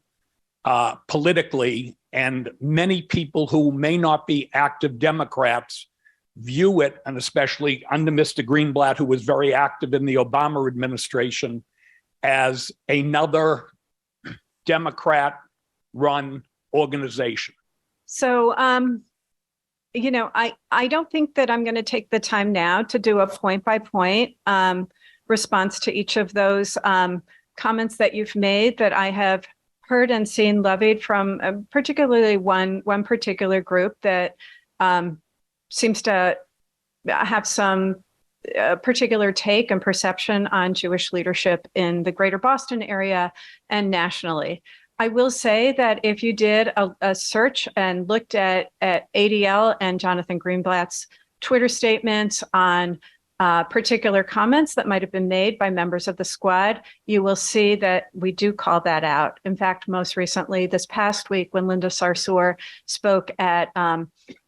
politically, and many people who may not be active Democrats view it, and especially under Mr. Greenblatt, who was very active in the Obama administration, as another Democrat-run organization. So, I don't think that I'm going to take the time now to do a point by point response to each of those comments that you've made that I have heard and seen levied from particularly one particular group that seems to have some particular take and perception on Jewish leadership in the greater Boston area and nationally. I will say that if you did a search and looked at ADL and Jonathan Greenblatt's Twitter statements on particular comments that might have been made by members of the squad, you will see that we do call that out. In fact, most recently, this past week, when Linda Sarsour spoke at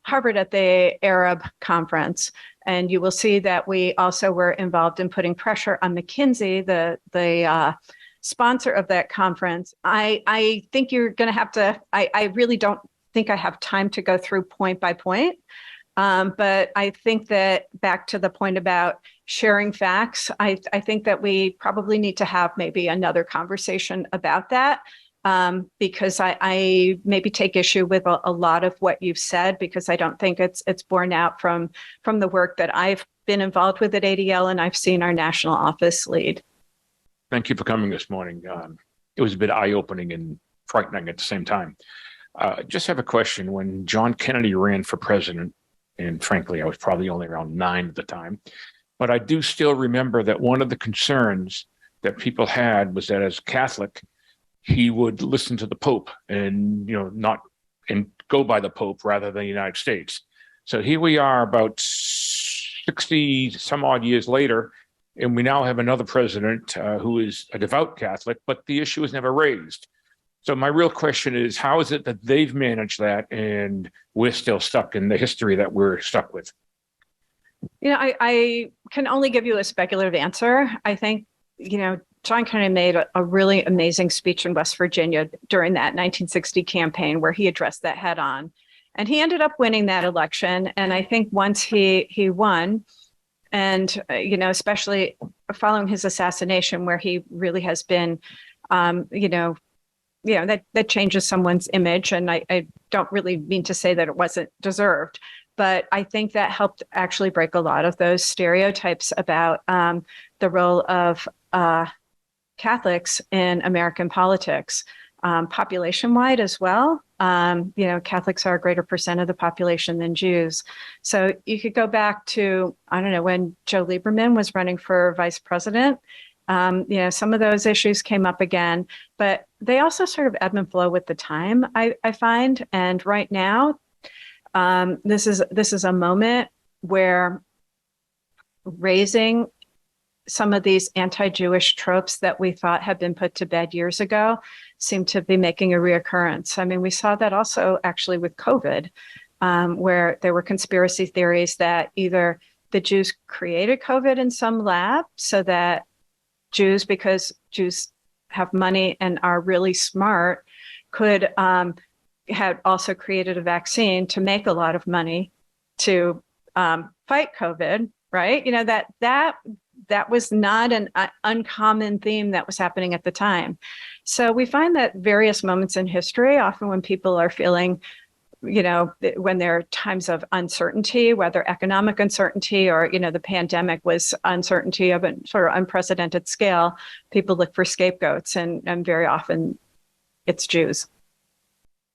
Harvard at the Arab conference, and you will see that we also were involved in putting pressure on McKinsey, the sponsor of that conference. I think you're going to have to, I really don't think I have time to go through point by point. But I think that back to the point about sharing facts, I think that we probably need to have maybe another conversation about that, because I maybe take issue with a lot of what you've said, because I don't think it's borne out from the work that I've been involved with at ADL and I've seen our national office lead. Thank you for coming this morning. It was a bit eye-opening and frightening at the same time. Just have a question. When John Kennedy ran for president, and frankly, I was probably only around 9 at the time, but I do still remember that one of the concerns that people had was that as a Catholic, he would listen to the Pope and, not and go by the Pope rather than the United States. So here we are about 60 some odd years later, and we now have another president who is a devout Catholic, but the issue is never raised. So my real question is, how is it that they've managed that and we're still stuck in the history that we're stuck with? I can only give you a speculative answer. I think, John Kennedy made a really amazing speech in West Virginia during that 1960 campaign where he addressed that head on. And he ended up winning that election. And I think once he won, and, especially following his assassination, where he really has been, that changes someone's image. And I don't really mean to say that it wasn't deserved, but I think that helped actually break a lot of those stereotypes about the role of Catholics in American politics, population-wide as well. Catholics are a greater percent of the population than Jews. So you could go back to, I don't know, when Joe Lieberman was running for vice president. Some of those issues came up again, but they also sort of ebb and flow with the time, I find. And right now, this is a moment where raising some of these anti-Jewish tropes that we thought had been put to bed years ago seem to be making a reoccurrence. I mean, we saw that also actually with COVID, where there were conspiracy theories that either the Jews created COVID in some lab so that Jews, because Jews have money and are really smart, could have also created a vaccine to make a lot of money to fight COVID, right? That was not an uncommon theme that was happening at the time. So we find that various moments in history, often when people are feeling, when there are times of uncertainty, whether economic uncertainty or, the pandemic was uncertainty of a sort of unprecedented scale, people look for scapegoats, and very often it's Jews.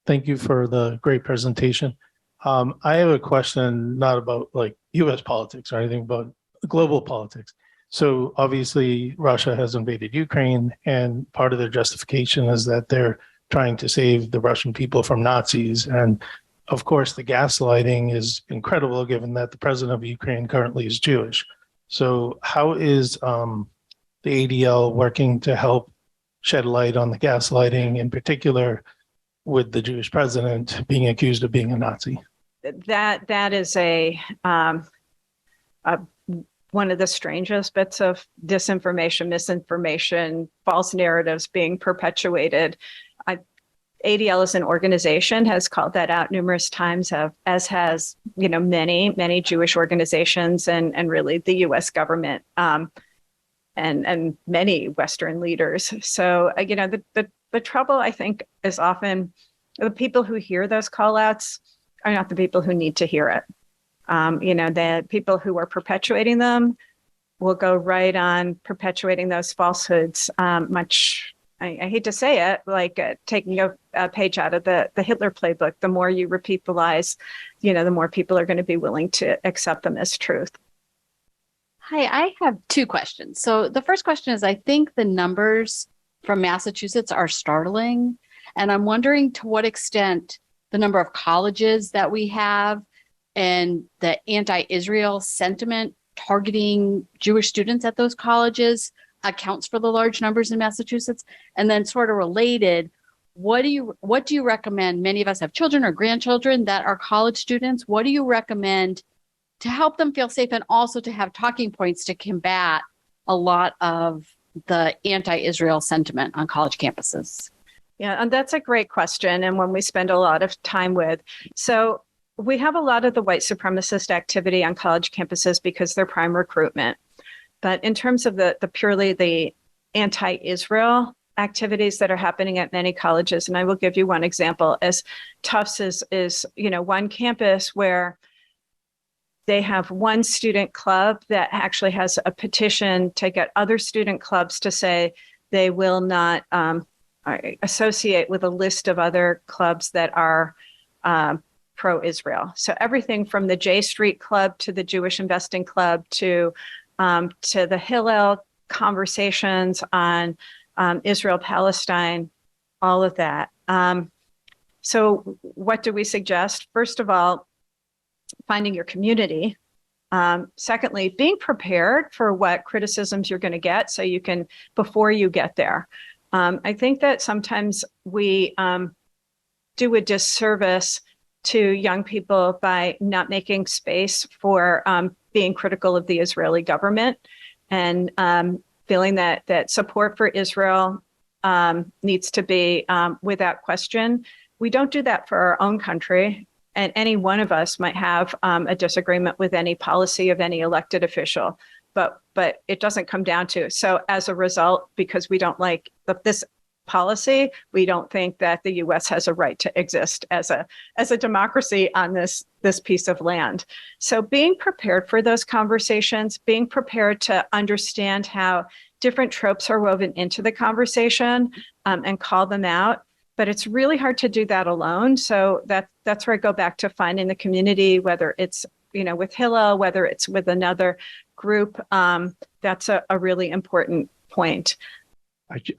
Thank you for the great presentation. I have a question, not about U.S. politics or anything, but global politics. So obviously Russia has invaded Ukraine, and part of their justification is that they're trying to save the Russian people from Nazis. And of course, the gaslighting is incredible given that the president of Ukraine currently is Jewish. So how is the ADL working to help shed light on the gaslighting, in particular with the Jewish president being accused of being a Nazi? That is one of the strangest bits of disinformation, misinformation, false narratives being perpetuated. ADL as an organization has called that out numerous times, as has many Jewish organizations and really the U.S. government and many Western leaders. So the trouble, I think, is often the people who hear those call outs are not the people who need to hear it. The people who are perpetuating them will go right on perpetuating those falsehoods. I hate to say it, like taking a page out of the Hitler playbook. The more you repeat the lies, the more people are going to be willing to accept them as truth. Hi, I have two questions. So the first question is, I think the numbers from Massachusetts are startling. And I'm wondering to what extent the number of colleges that we have and the anti-Israel sentiment targeting Jewish students at those colleges accounts for the large numbers in Massachusetts. And then sort of related, what do you recommend? Many of us have children or grandchildren that are college students. What do you recommend to help them feel safe and also to have talking points to combat a lot of the anti-Israel sentiment on college campuses? Yeah, and that's a great question, and one we spend a lot of time with. So we have a lot of the white supremacist activity on college campuses because they're prime recruitment. But in terms of the purely the anti-Israel activities that are happening at many colleges, and I will give you one example, as Tufts is one campus where they have one student club that actually has a petition to get other student clubs to say they will not associate with a list of other clubs that are pro-Israel. So everything from the J Street Club to the Jewish Investing Club to the Hillel conversations on Israel-Palestine, all of that. So what do we suggest? First of all, finding your community. Secondly, being prepared for what criticisms you're going to get so you can, before you get there. I think that sometimes we do a disservice to young people by not making space for being critical of the Israeli government and feeling that support for Israel needs to be without question. We don't do that for our own country. And any one of us might have a disagreement with any policy of any elected official, but it doesn't come down to. So as a result, because we don't like this policy, we don't think that the U.S. has a right to exist as a democracy on this piece of land. So being prepared for those conversations, being prepared to understand how different tropes are woven into the conversation and call them out. But it's really hard to do that alone. So that's where I go back to finding the community, whether it's with Hillel, whether it's with another group. That's a really important point.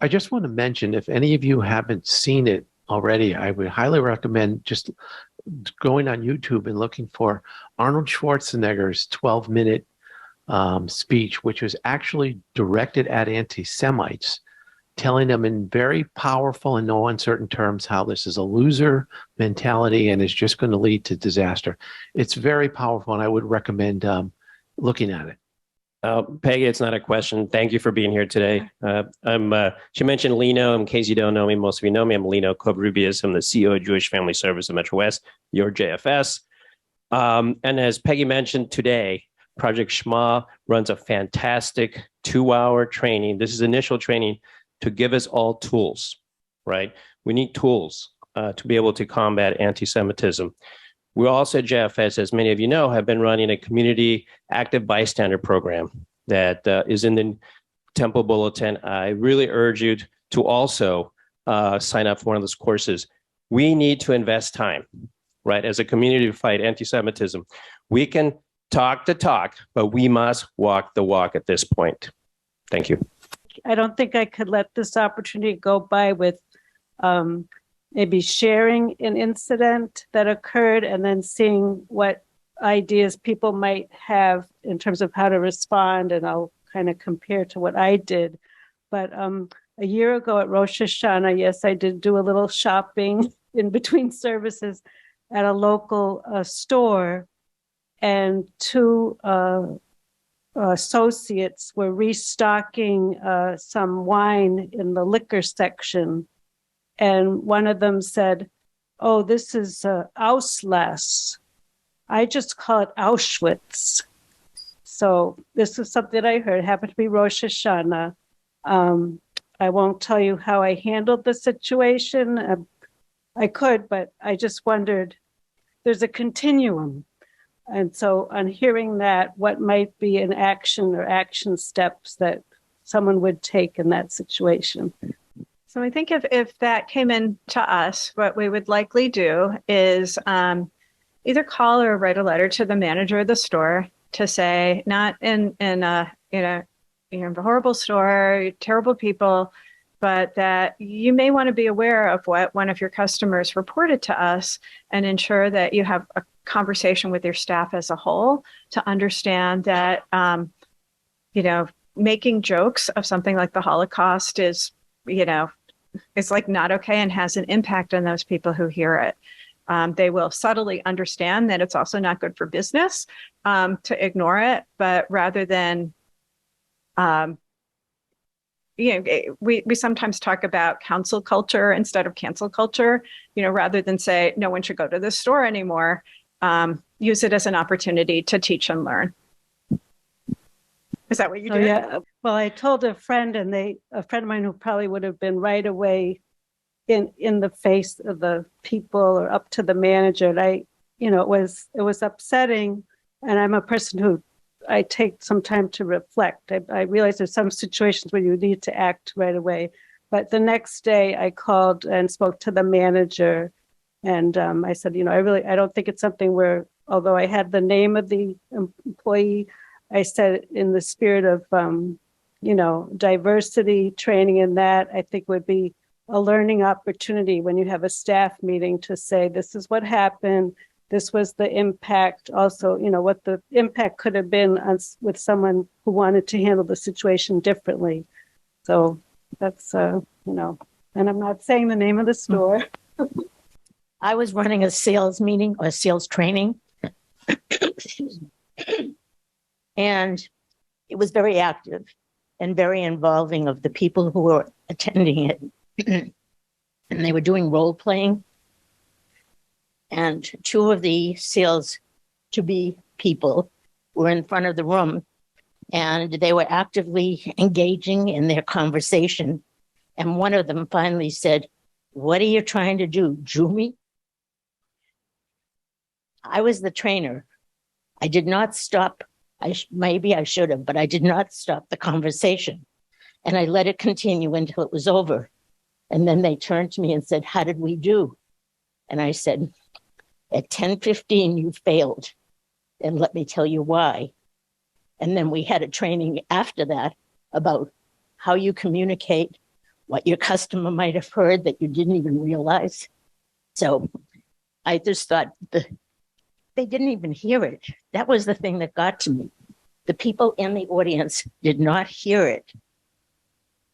I just want to mention, if any of you haven't seen it already, I would highly recommend just going on YouTube and looking for Arnold Schwarzenegger's 12-minute speech, which was actually directed at anti-Semites, telling them in very powerful and no uncertain terms how this is a loser mentality and is just going to lead to disaster. It's very powerful, and I would recommend looking at it. Peggy, it's not a question. Thank you for being here today. She mentioned Lino. In case you don't know me, most of you know me. I'm Lino Kobrubias. I'm the CEO of Jewish Family Service of Metro West, your JFS. And as Peggy mentioned today, Project Shema runs a fantastic 2-hour training. This is initial training to give us all tools, right? We need tools to be able to combat anti-Semitism. We also at JFS, as many of you know, have been running a community active bystander program that is in the Temple Bulletin. I really urge you to also sign up for one of those courses. We need to invest time, right? As a community to fight anti-Semitism. We can talk the talk, but we must walk the walk at this point. Thank you. I don't think I could let this opportunity go by with maybe sharing an incident that occurred and then seeing what ideas people might have in terms of how to respond. And I'll kind of compare to what I did. But a year ago at Rosh Hashanah, yes, I did do a little shopping in between services at a local store. And two associates were restocking some wine in the liquor section. And one of them said, "Oh, this is Auslass. I just call it Auschwitz." So this is something I heard. It happened to be Rosh Hashanah. I won't tell you how I handled the situation. I could, but I just wondered, there's a continuum. And so on hearing that, what might be an action or action steps that someone would take in that situation? So I think if that came in to us, what we would likely do is either call or write a letter to the manager of the store to say, not in a horrible store, terrible people, but that you may want to be aware of what one of your customers reported to us and ensure that you have a conversation with your staff as a whole to understand that, making jokes of something like the Holocaust is like not okay and has an impact on those people who hear it. They will subtly understand that it's also not good for business to ignore it, but rather than, we sometimes talk about council culture instead of cancel culture, rather than say no one should go to this store anymore, use it as an opportunity to teach and learn. Is that what you did? Yeah. Well, I told a friend, and a friend of mine who probably would have been right away in the face of the people or up to the manager. And it was upsetting. And I'm a person who I take some time to reflect. I realize there's some situations where you need to act right away. But the next day I called and spoke to the manager, and I said, I don't think it's something where, although I had the name of the employee, I said in the spirit of, diversity training in that, I think would be a learning opportunity when you have a staff meeting to say, this is what happened. This was the impact. Also, what the impact could have been with someone who wanted to handle the situation differently. So that's, and I'm not saying the name of the store. I was running a sales meeting or sales training. And it was very active and very involving of the people who were attending it. And they were doing role playing. And two of the sales to be people were in front of the room, and they were actively engaging in their conversation. And one of them finally said, "What are you trying to do, Jew me?" I was the trainer. I did not stop. Maybe I should have, but I did not stop the conversation. And I let it continue until it was over. And then they turned to me and said, "How did we do?" And I said, "At 10:15, you failed. And let me tell you why." And then we had a training after that about how you communicate, what your customer might have heard that you didn't even realize. So I just thought they didn't even hear it. That was the thing that got to me. The people in the audience did not hear it.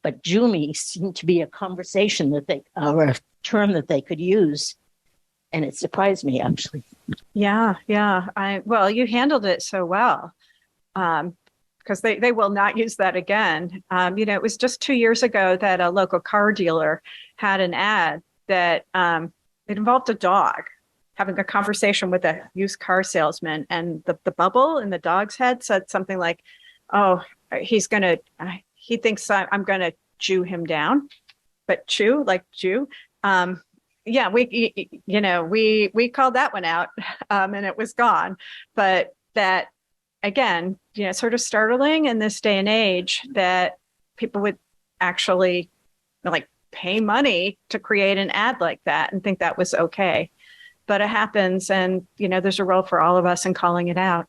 But Jew me seemed to be a conversation or a term that they could use. And it surprised me, actually. Yeah. Well, you handled it so well, because they will not use that again. It was just 2 years ago that a local car dealer had an ad that it involved a dog having a conversation with a used car salesman, and the bubble in the dog's head said something like, "Oh, he thinks I'm going to Jew him down," but chew like Jew. Yeah, we called that one out, and it was gone. But that, again, sort of startling in this day and age that people would actually pay money to create an ad like that and think that was okay. But it happens, and there's a role for all of us in calling it out.